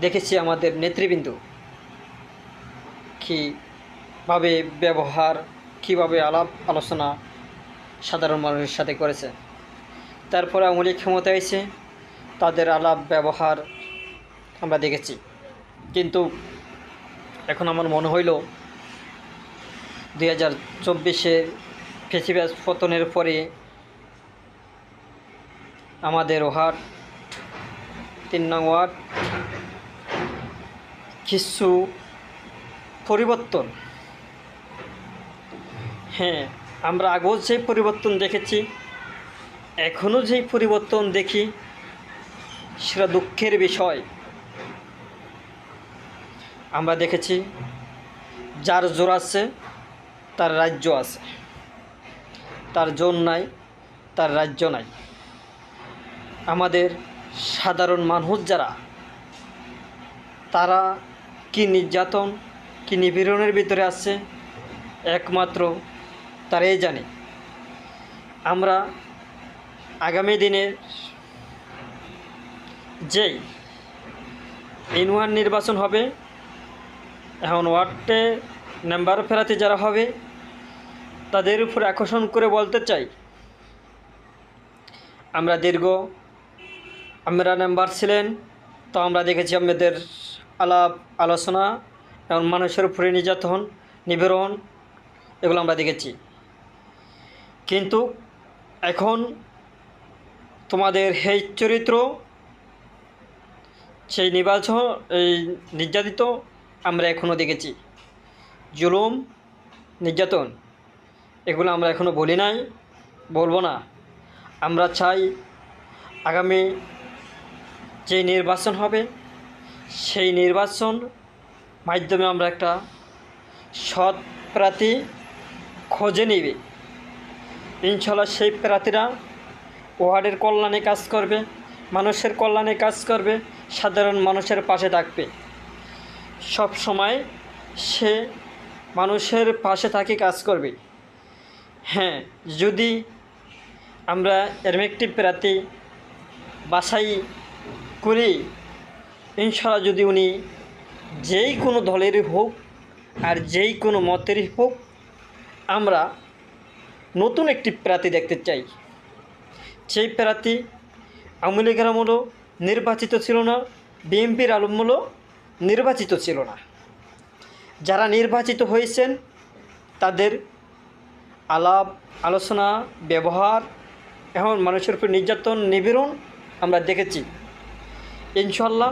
দেখেছি আমাদের নেতৃবৃন্দ কীভাবে ব্যবহার, কীভাবে আলাপ আলোচনা সাধারণ মানুষের সাথে করেছে। তারপরে আওয়ামী লীগ ক্ষমতায় এসে তাদের আলাপ ব্যবহার আমরা দেখেছি। কিন্তু এখন আমার মনে হইল 2024-এ ফেসিবাস পতনের পরে আমাদের ওয়ার্ড 3 নং ওয়ার্ড কিছু পরিবর্তন, হ্যাঁ, আমরা আগেও যে পরিবর্তন দেখেছি, এখনও যেই পরিবর্তন দেখি সেটা দুঃখের বিষয়। আমরা দেখেছি যার জোর আছে তার রাজ্য আছে, তার জোর নাই তার রাজ্য নাই। আমাদের সাধারণ মানুষ যারা, তারা কি নির্যাতন, কি নিপীড়নের ভিতরে আছে একমাত্র তারাই জানে। আমরা আগামী দিনে যেই ইউনিয়ন নির্বাচন হবে, এখন ওয়ার্ডে মেম্বার প্রার্থী যারা হবে তাদের উপর আকর্ষণ করে বলতে চাই, আমরা মেম্বার ছিলেন, তো আমরা দেখেছি আমাদের আলাপ আলোচনা এবং মানুষের উপরে নির্যাতন, নিপীড়ন, এগুলো আমরা দেখেছি। কিন্তু এখন তোমাদের এই চরিত্র, সেই নির্বাচন, এই নির্যাতিত আমরা এখনও দেখেছি। জুলুম, নির্যাতন, এগুলো আমরা এখনও বলি নাই, বলবো না। আমরা চাই আগামী যে নির্বাচন হবে সেই নির্বাচন মাধ্যমে আমরা একটা সৎ প্রার্থী খোঁজে নিবে। ইনশাল্লাহ সেই প্রার্থীরা ওয়ার্ডের কল্যাণে কাজ করবে, মানুষের কল্যাণে কাজ করবে, সাধারণ মানুষের পাশে থাকবে। সব সময় সে মানুষের পাশে থাকি কাজ করবে। হ্যাঁ, যদি আমরা এরম একটি প্রার্থী বাছাই করি, ইনশাল্লাহ যদি উনি যেই কোনো দলেরই হোক আর যেই কোনো মতেরই হোক, আমরা নতুন একটি প্রার্থী দেখতে চাই। সেই প্রার্থী আওয়ামী লীগের আমলও নির্বাচিত ছিল না, বিএনপির আমলও নির্বাচিত ছিল না। যারা নির্বাচিত হয়েছেন তাদের আলাপ আলোচনা, ব্যবহার, এখন মানুষের উপর নির্যাতন, নিপীড়ন আমরা দেখেছি। ইনশাল্লাহ